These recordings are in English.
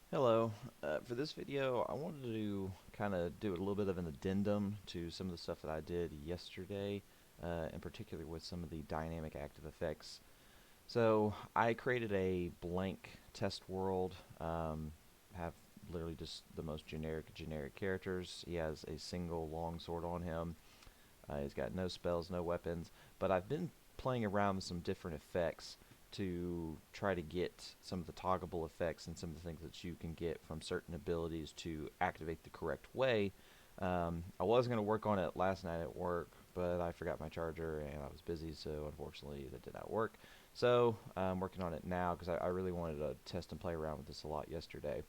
Hello. For this video, I wanted to kind of do a little bit of an addendum to some of the stuff that I did yesterday, in particular with some of the dynamic active effects. So I created a blank test world, have literally just the most generic characters. He has a single longsword on him. He's got no spells, no weapons, but I've been playing around with some different effects to try to get some of the toggleable effects and some of the things that you can get from certain abilities to activate the correct way. I was going to work on it last night at work, but I forgot my charger and I was busy, so unfortunately that did not work. So I'm working on it now because I really wanted to test and play around with this a lot yesterday.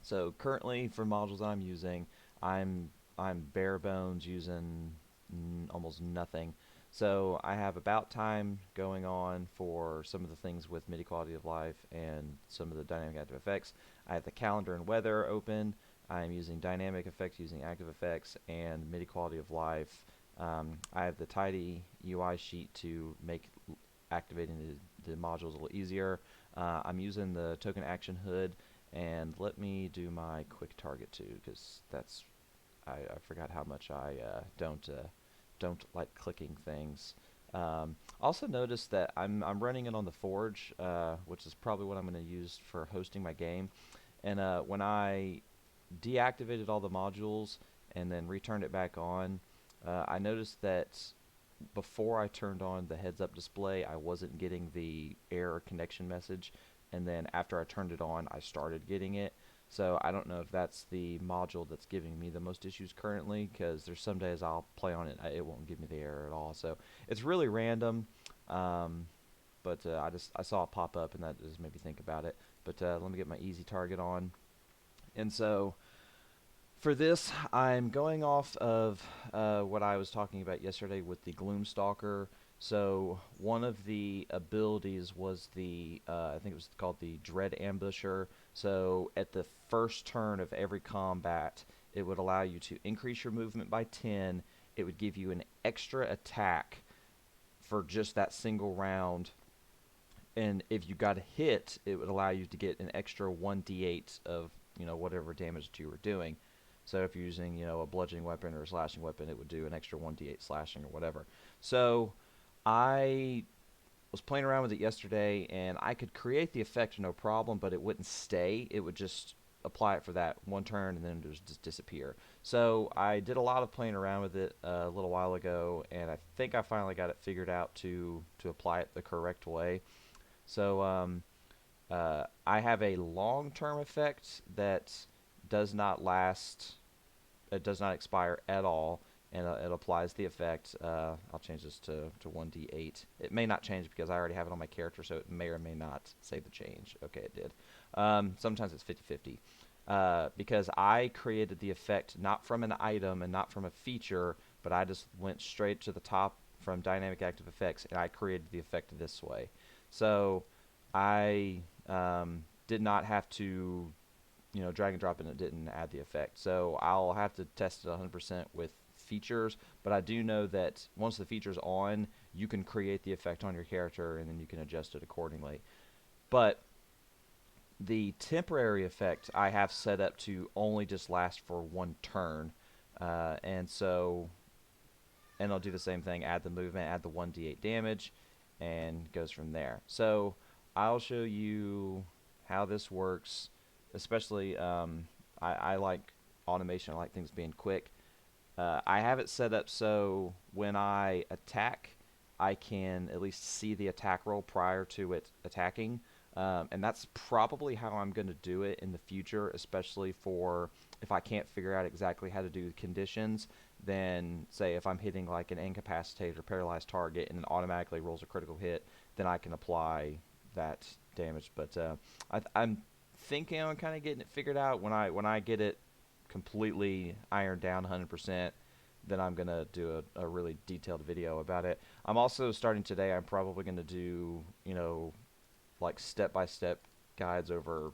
So currently, for modules I'm using, I'm I'm bare bones using almost nothing. So I have about time going on for some of the things with MIDI quality of life and some of the dynamic active effects. I have the calendar and weather open. I'm using dynamic effects using active effects and MIDI quality of life. I have the tidy UI sheet to make activating the modules a little easier. I'm using the token action hood, and let me do my quick target too, because I forgot how much I don't like clicking things. Also noticed that I'm running it on the Forge, which is probably what I'm going to use for hosting my game. And when I deactivated all the modules and then returned it back on, I noticed that before I turned on the heads-up display, I wasn't getting the error connection message, and then after I turned it on, I started getting it. So I don't know if that's the module that's giving me the most issues currently, because there's some days I'll play on it, it won't give me the error at all. So it's really random, um, but I saw it pop up, and that just made me think about it. But let me get my easy target on, and so for this, I'm going off of what I was talking about yesterday with the Gloom Stalker. So one of the abilities was I think it was called the Dread Ambusher. So at the first turn of every combat, it would allow you to increase your movement by 10. It would give you an extra attack for just that single round. And if you got a hit, it would allow you to get an extra 1d8 of whatever damage that you were doing. So if you're using a bludgeoning weapon or a slashing weapon, it would do an extra 1d8 slashing or whatever. So I was playing around with it yesterday, and I could create the effect no problem, but it wouldn't stay. It would just apply it for that one turn and then it would just disappear. So I did a lot of playing around with it a little while ago, and I think I finally got it figured out to apply it the correct way. So I have a long-term effect that does not last. It does not expire at all, and it applies the effect. I'll change this to 1d8. It may not change because I already have it on my character, so it may or may not save the change. Okay, it did. Sometimes it's 50-50. Because I created the effect not from an item and not from a feature, but I just went straight to the top from dynamic active effects, and I created the effect this way. So I did not have to drag and drop, and it didn't add the effect. So I'll have to test it 100% with features, but I do know that once the feature's on, you can create the effect on your character and then you can adjust it accordingly. But the temporary effect I have set up to only just last for one turn, and so and I'll do the same thing, add the movement, add the 1d8 damage, and goes from there. So I'll show you how this works, especially I like automation, I like things being quick. I have it set up so when I attack, I can at least see the attack roll prior to it attacking. And that's probably how I'm going to do it in the future, especially for if I can't figure out exactly how to do the conditions. Then, say if I'm hitting like an incapacitated or paralyzed target and it automatically rolls a critical hit, then I can apply that damage. But I'm thinking I'm kind of getting it figured out. When I get it completely ironed down 100%, then I'm gonna do a really detailed video about it. I'm also starting today. I'm probably gonna do like step-by-step guides over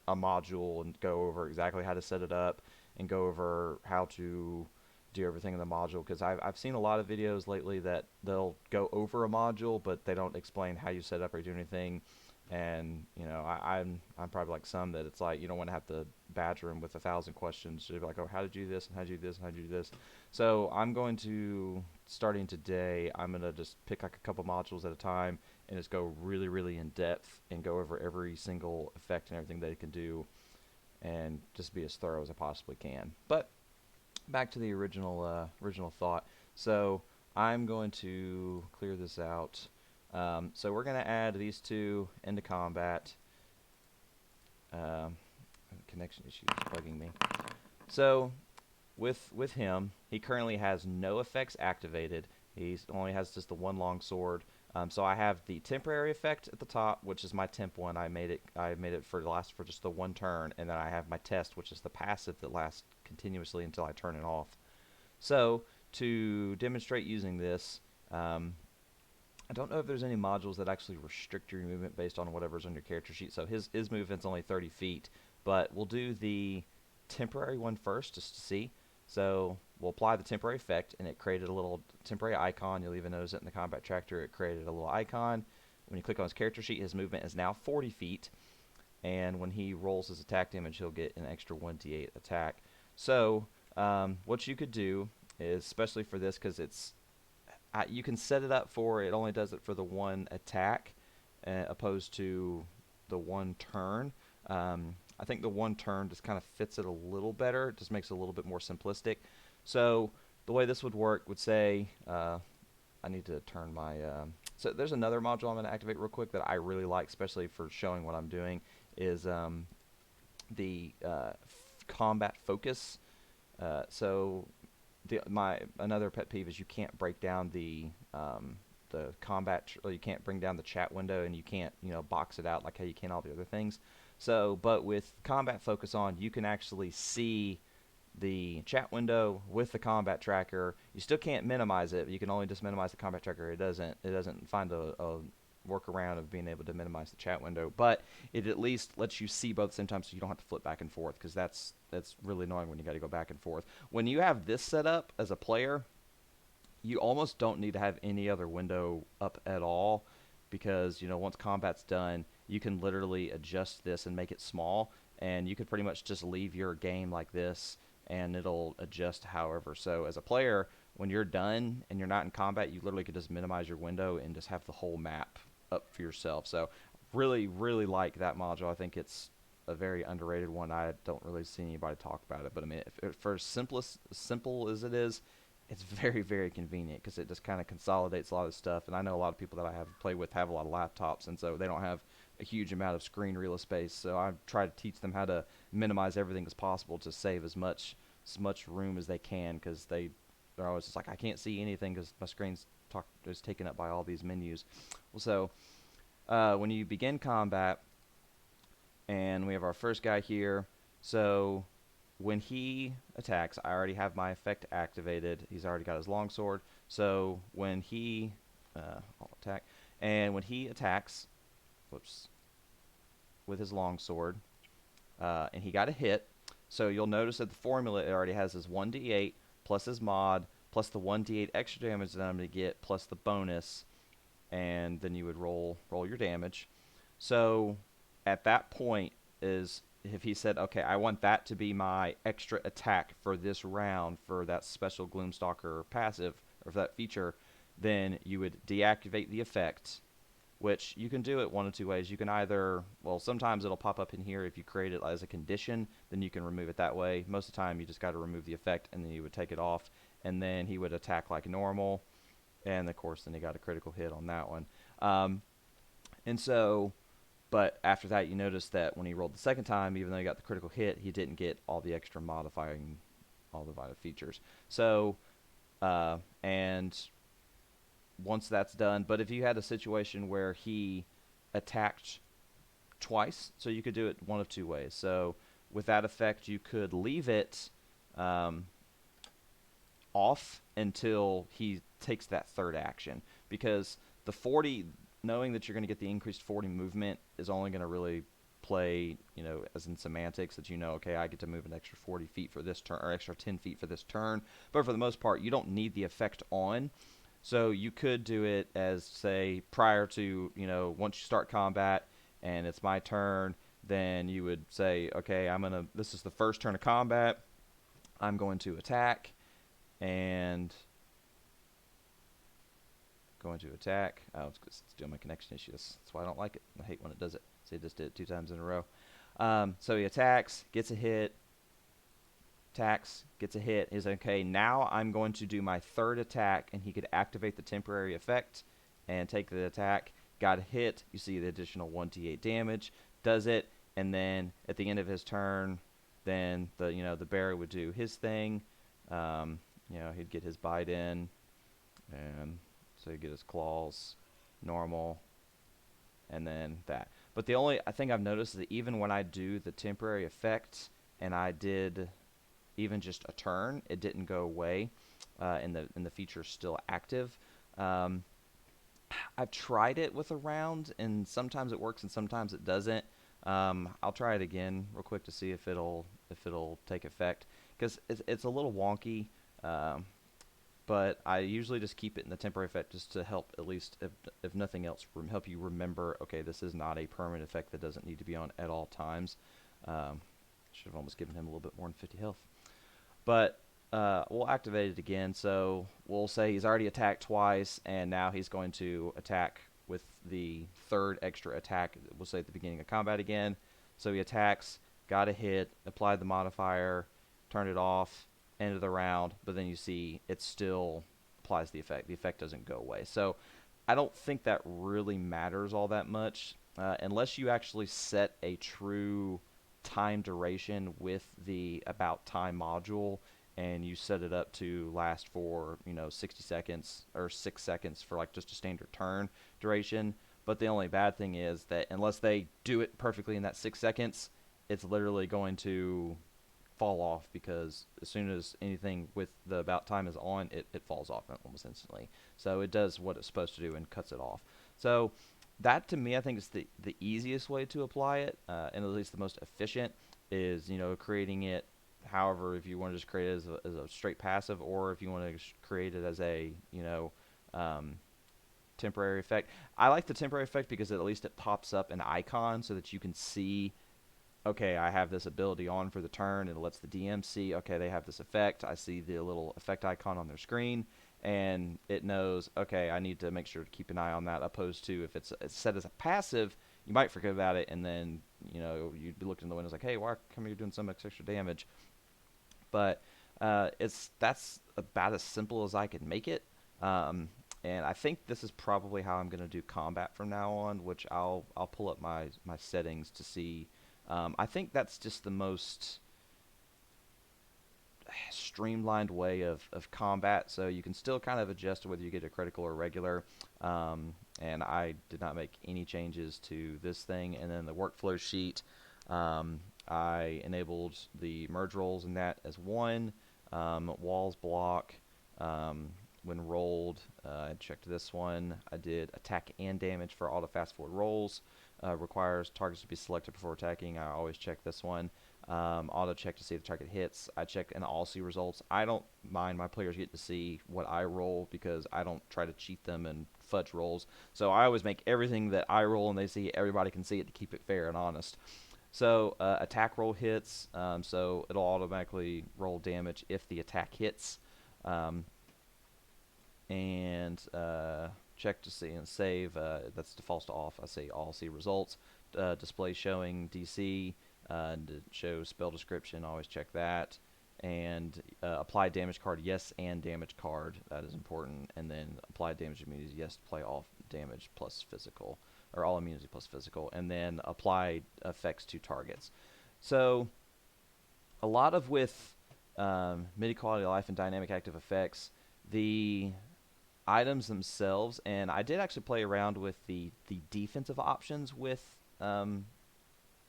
a module and go over exactly how to set it up and go over how to do everything in the module, because I've seen a lot of videos lately that they'll go over a module but they don't explain how you set up or do anything. And you know, I'm probably like some that it's like you don't want to have to badger him with 1,000 questions. You'd be like, oh, how did you do this, and how did you do this, and how did you do this. So I'm going to, starting today, I'm gonna just pick like a couple modules at a time and just go really, really in depth and go over every single effect and everything that it can do, and just be as thorough as I possibly can. But back to the original thought. So I'm going to clear this out. So we're going to add these two into combat. Connection issues bugging me. So with him, he currently has no effects activated. He only has just the one long sword. So I have the temporary effect at the top, which is my temp one. I made it for last for just the one turn, and then I have my test, which is the passive that lasts continuously until I turn it off. So to demonstrate using this, I don't know if there's any modules that actually restrict your movement based on whatever's on your character sheet. So his movement's only 30 feet, but we'll do the temporary one first just to see. So we'll apply the temporary effect, and it created a little temporary icon. You'll even notice it in the combat tracker. It created a little icon. When you click on his character sheet, his movement is now 40 feet, and when he rolls his attack damage, he'll get an extra 1d8 attack. So what you could do is, especially for this, because you can set it up for it only does it for the one attack, opposed to the one turn. I think the one turn just kind of fits it a little better. It just makes it a little bit more simplistic. So the way this would work would say, I need to turn my... so there's another module I'm going to activate real quick that I really like, especially for showing what I'm doing, is the combat focus. So my another pet peeve is you can't break down the combat, or you can't bring down the chat window, and you can't box it out like how you can all the other things. So, but with combat focus on, you can actually see the chat window with the combat tracker. You still can't minimize it. You can only just minimize the combat tracker. It doesn't find a workaround of being able to minimize the chat window, but it at least lets you see both at the same time, so you don't have to flip back and forth, because that's really annoying when you got to go back and forth. When you have this set up as a player, you almost don't need to have any other window up at all, because once combat's done, you can literally adjust this and make it small, and you could pretty much just leave your game like this and it'll adjust however. So as a player, when you're done and you're not in combat, you literally could just minimize your window and just have the whole map up for yourself. So really, really like that module. I think it's a very underrated one. I don't really see anybody talk about it, but I mean, for as simple as it is, it's very, very convenient, because it just kind of consolidates a lot of stuff. And I know a lot of people that I have played with have a lot of laptops, and so they don't have a huge amount of screen real estate. So I try to teach them how to minimize everything as possible to save as much room as they can, because they're always just like, I can't see anything because my screen's is taken up by all these menus. Well, so when you begin combat, and we have our first guy here, so when he attacks, I already have my effect activated. He's already got his longsword. So when he I'll attack, and when he attacks, whoops, with his longsword, and he got a hit. So you'll notice that the formula, it already has his 1d8 plus his mod plus the 1d8 extra damage that I'm going to get plus the bonus, and then you would roll your damage. So at that point is if he said, okay, I want that to be my extra attack for this round for that special Gloom Stalker passive, or for that feature, then you would deactivate the effect, which you can do it one of two ways. You can either, well, sometimes it'll pop up in here if you create it as a condition, then you can remove it that way. Most of the time, you just got to remove the effect, and then you would take it off, and then he would attack like normal, and of course, then he got a critical hit on that one. And so, but after that, you notice that when he rolled the second time, even though he got the critical hit, he didn't get all the extra modifying, all the vital features. So, and once that's done, but if you had a situation where he attacked twice, so you could do it one of two ways. So with that effect, you could leave it off until he takes that third action, because the 40, knowing that you're going to get the increased 40 movement, is only going to really play, as in semantics, that okay, I get to move an extra 40 feet for this turn, or extra 10 feet for this turn, but for the most part, you don't need the effect on. So you could do it as, say, prior to, once you start combat, and it's my turn, then you would say, okay, this is the first turn of combat. I'm going to attack, and going to attack. Oh, it's doing my connection issues. That's why I don't like it. I hate when it does it. See, it just did it 2 times in a row. So he attacks, gets a hit, attacks, gets a hit. He's okay, now I'm going to do my third attack, and he could activate the temporary effect and take the attack. Got a hit. You see the additional 1d8 damage. Does it, and then at the end of his turn, then the bear would do his thing. He'd get his bite in, and so he'd get his claws, normal, and then that. But the only thing I've noticed is that even when I do the temporary effect, and I did even just a turn, it didn't go away, and the feature's still active. I've tried it with a round, and sometimes it works and sometimes it doesn't. I'll try it again real quick to see if it'll take effect, because it's a little wonky. But I usually just keep it in the temporary effect just to help, at least if nothing else, help you remember, okay, this is not a permanent effect that doesn't need to be on at all times. Should have almost given him a little bit more than 50 health. But we'll activate it again. So we'll say he's already attacked twice, and now he's going to attack with the third extra attack. We'll say at the beginning of combat again. So he attacks, got a hit, applied the modifier, turned it off, end of the round, but then you see it still applies the effect. The effect doesn't go away. So I don't think that really matters all that much, unless you actually set a true time duration with the about time module, and you set it up to last for 60 seconds or 6 seconds for like just a standard turn duration. But the only bad thing is that unless they do it perfectly in that 6 seconds, it's literally going to fall off, because as soon as anything with the about time is on, it falls off almost instantly. So it does what it's supposed to do and cuts it off. So that, to me, I think is the easiest way to apply it, and at least the most efficient, is creating it. However, if you want to just create it as a straight passive, or if you want to create it as a temporary effect. I like the temporary effect because at least it pops up an icon so that you can see, okay, I have this ability on for the turn, and it lets the DM see, okay, they have this effect. I see the little effect icon on their screen, and it knows, okay, I need to make sure to keep an eye on that, opposed to if it's set as a passive, you might forget about it, and then, you'd be looking in the windows like, hey, why come you're doing so much extra damage? But that's about as simple as I could make it. And I think this is probably how I'm going to do combat from now on, which I'll pull up my settings to see. I think that's just the most streamlined way of combat, so you can still kind of adjust to whether you get a critical or regular. And I did not make any changes to this thing. And then the workflow sheet, I enabled the merge rolls in that as 1. Walls block, when rolled, I checked this one. I did attack and damage for auto fast forward rolls. Requires targets to be selected before attacking. I always check this one. Auto check to see if the target hits. I check and all see results. I don't mind my players getting to see what I roll, because I don't try to cheat them and fudge rolls. So I always make everything that I roll and they see, everybody can see it, to keep it fair and honest. So attack roll hits, so it'll automatically roll damage if the attack hits. And check to see and save, that's defaults to off. I say all see results. Display showing DC, to show spell description, always check that. And apply damage card, yes, and damage card, that is important. And then apply damage immunities, yes, play all damage plus physical, or all immunity plus physical. And then apply effects to targets. So a lot of with MIDI quality of life and dynamic active effects, the items themselves, and I did actually play around with the defensive options with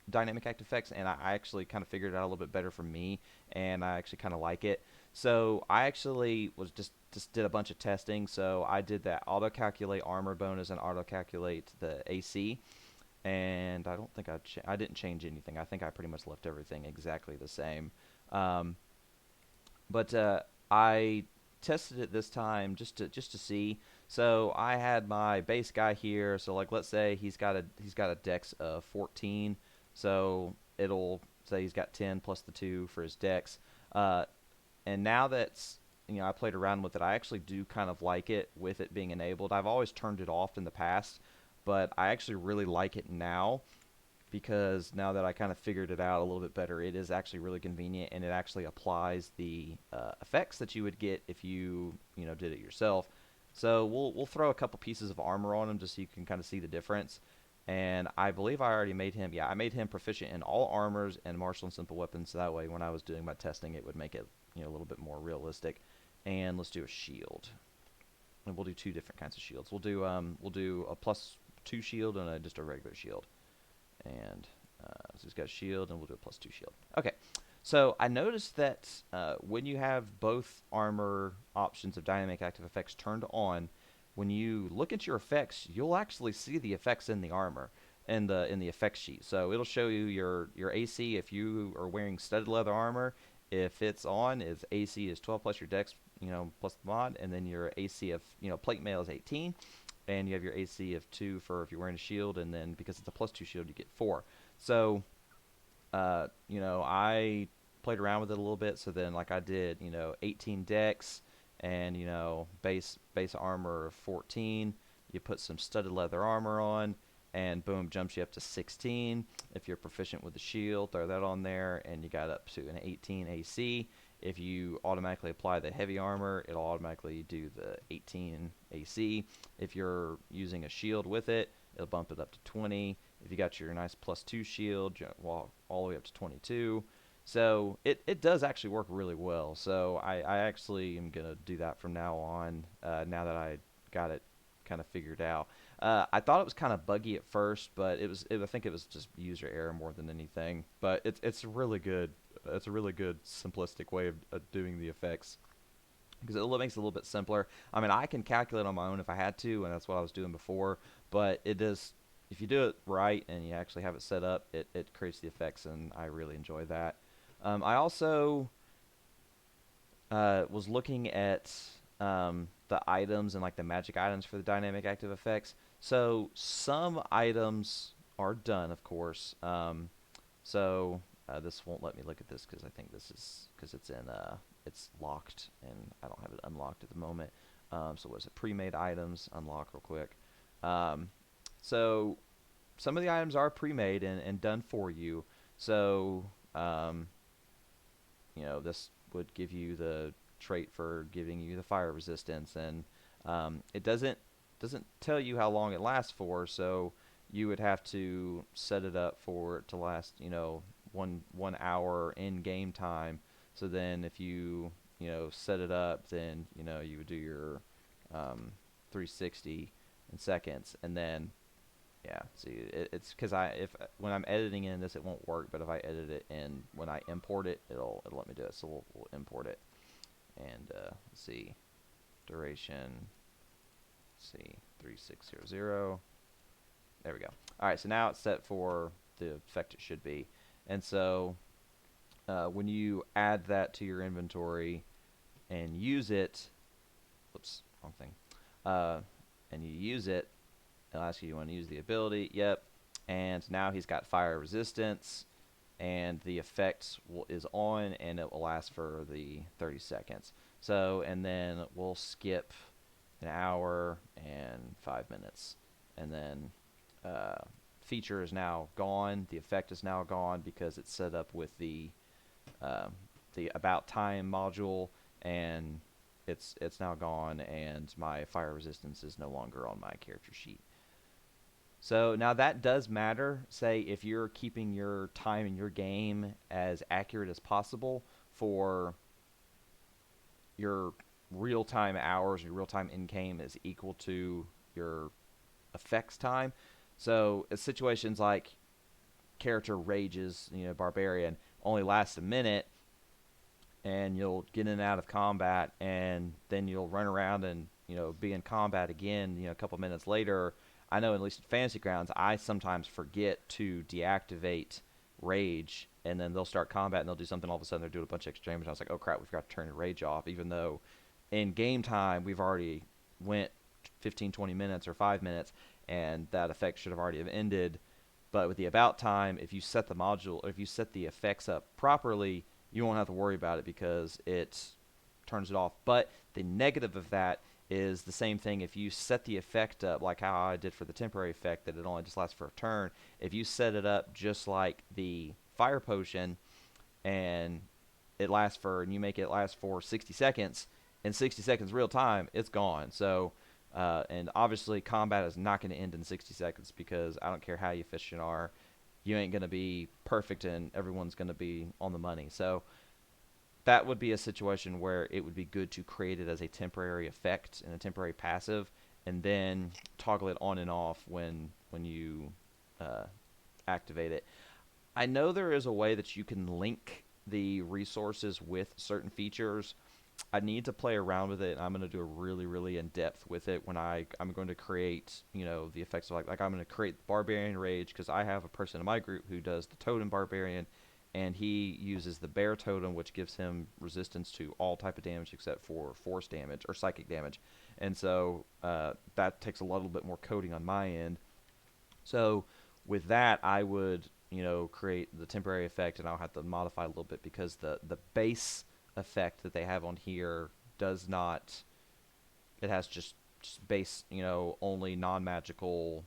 dynamic active effects, and I actually kind of figured it out a little bit better for me, and I actually kind of like it. So I actually was just did a bunch of testing. So I did that auto calculate armor bonus and auto calculate the AC, and I don't think I didn't change anything. I think I pretty much left everything exactly the same. But I tested it this time just to see. So I had my base guy here. So like, let's say he's got a dex of 14. So it'll say he's got 10 plus the 2 for his dex. And now that's, I played around with it, I actually do kind of like it with it being enabled. I've always turned it off in the past, but I actually really like it now, because now that I kind of figured it out a little bit better, it is actually really convenient, and it actually applies the effects that you would get if you did it yourself. So we'll throw a couple pieces of armor on him just so you can kind of see the difference. And I believe I already made him. Yeah, I made him proficient in all armors and martial and simple weapons. So that way, when I was doing my testing, it would make it a little bit more realistic. And let's do a shield. And we'll do two different kinds of shields. We'll do a +2 shield and just a regular shield. And so he's got a shield, and we'll do a +2 shield. Okay. So I noticed that when you have both armor options of dynamic active effects turned on, when you look at your effects, you'll actually see the effects in the armor in the effects sheet. So it'll show you your AC if you are wearing studded leather armor. If it's on, is AC is 12 plus your dex, plus the mod, and then your AC of plate mail is 18, and you have your AC of 2 for if you're wearing a shield, and then because it's a +2 shield, you get 4. So I played around with it a little bit. So then, like I did, 18 dex and base armor of 14. You put some studded leather armor on, and boom, jumps you up to 16. If you're proficient with the shield, throw that on there, and you got up to an 18 AC. If you automatically apply the heavy armor, it'll automatically do the 18 AC. If you're using a shield with it, it'll bump it up to 20. If you got your nice +2 shield, all the way up to 22. So it does actually work really well. So I actually am going to do that from now on, now that I got it kind of figured out. I thought it was kind of buggy at first, but I think it was just user error more than anything. But it's really good. It's a really good simplistic way of doing the effects, because it makes it a little bit simpler. I mean, I can calculate on my own if I had to, and that's what I was doing before. But it does, if you do it right and you actually have it set up, it creates the effects, and I really enjoy that. I also was looking at the items and like the magic items for the dynamic active effects. So some items are done, of course. So this won't let me look at this because I think this is because it's locked and I don't have it unlocked at the moment. So what is it? Pre-made items, unlock real quick. So some of the items are pre-made and done for you. So this would give you the trait for giving you the fire resistance, and it doesn't tell you how long it lasts for. So you would have to set it up for it to last 1 hour in game time. So then if you set it up, then you would do your 360 in seconds, and then yeah, see, it's because when I'm editing in this, it won't work. But if I edit it in when I import it, it'll let me do it. So we'll import it, and let's see, duration. Let's see, 3600. There we go. All right, so now it's set for the effect it should be, and so when you add that to your inventory and use it, whoops, wrong thing, and you use it. It'll ask you want to use the ability. Yep. And now he's got fire resistance, and the effect is on, and it will last for the 30 seconds. So, and then we'll skip an hour and 5 minutes, and then feature is now gone. The effect is now gone because it's set up with the about time module, and it's now gone, and my fire resistance is no longer on my character sheet. So now that does matter. Say if you're keeping your time in your game as accurate as possible for your real-time hours, your real-time in-game is equal to your effects time. So situations like character rages, barbarian, only lasts a minute, and you'll get in and out of combat, and then you'll run around and be in combat again a couple minutes later. I know at least in Fantasy Grounds, I sometimes forget to deactivate Rage, and then they'll start combat and they'll do something, all of a sudden they're doing a bunch of extra damage. I was like, oh crap, we forgot to turn the Rage off, even though in game time we've already went 15-20 minutes or 5 minutes, and that effect should have already have ended. But with the about time, if you set the module, or if you set the effects up properly, you won't have to worry about it because it turns it off. But the negative of that is the same thing. If you set the effect up like how I did for the temporary effect, that it only just lasts for a turn, if you set it up just like the fire potion, and you make it last for 60 seconds, in 60 seconds real time, it's gone. So and obviously combat is not going to end in 60 seconds, because I don't care how efficient you are, you ain't going to be perfect and everyone's going to be on the money. So that would be a situation where it would be good to create it as a temporary effect and a temporary passive, and then toggle it on and off when you activate it. I know there is a way that you can link the resources with certain features. I need to play around with it, and I'm going to do a really in depth with it when I'm going to create, the effects of like I'm going to create Barbarian Rage, because I have a person in my group who does the Totem Barbarian, and he uses the Bear Totem, which gives him resistance to all type of damage except for force damage or psychic damage, and so that takes a little bit more coding on my end. So with that, I would create the temporary effect, and I'll have to modify a little bit, because the base effect that they have on here does not. It has just base, only non-magical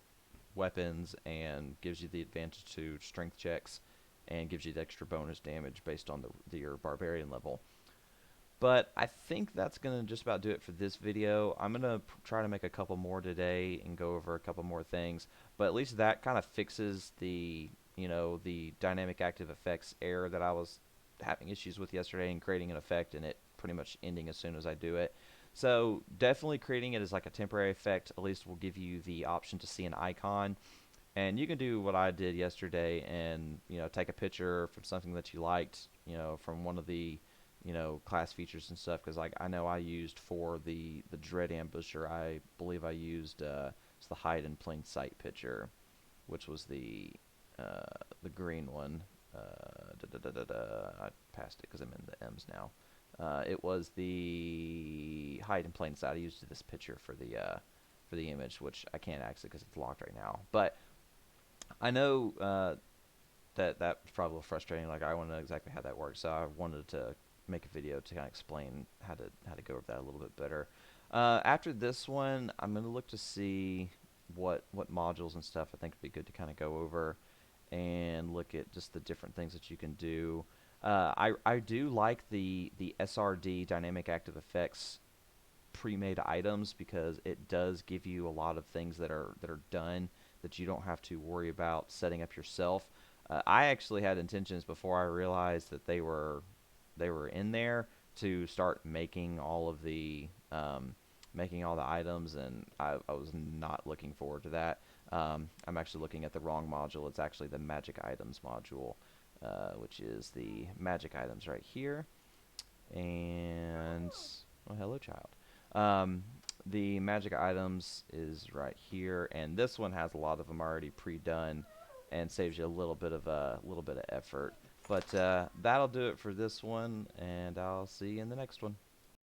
weapons, and gives you the advantage to strength checks, and gives you the extra bonus damage based on your barbarian level. But I think that's going to just about do it for this video. I'm going to try to make a couple more today and go over a couple more things. But at least that kind of fixes the dynamic active effects error that I was having issues with yesterday, and creating an effect and it pretty much ending as soon as I do it. So definitely creating it as like a temporary effect at least will give you the option to see an icon. And you can do what I did yesterday and take a picture from something that you liked, from one of the class features and stuff, because like I know I used for the Dread Ambusher, I believe I used it's the hide in plain sight picture, which was the green one. I passed it because I'm in the M's now. It was the hide in plain sight. I used this picture for the image, which I can't access because it's locked right now. But I know that's probably a little frustrating. Like I want to know exactly how that works, so I wanted to make a video to kind of explain how to go over that a little bit better. After this one, I'm going to look to see what modules and stuff I think would be good to kind of go over, and look at just the different things that you can do. I do like the SRD dynamic active effects pre-made items, because it does give you a lot of things that are done that you don't have to worry about setting up yourself. I actually had intentions before I realized that they were in there to start making all of the items, and I was not looking forward to that. I'm actually looking at the wrong module. It's actually the magic items module, which is the magic items right here. And well, hello child. The magic items is right here, and this one has a lot of them already pre-done, and saves you a little bit of effort. But that'll do it for this one, and I'll see you in the next one.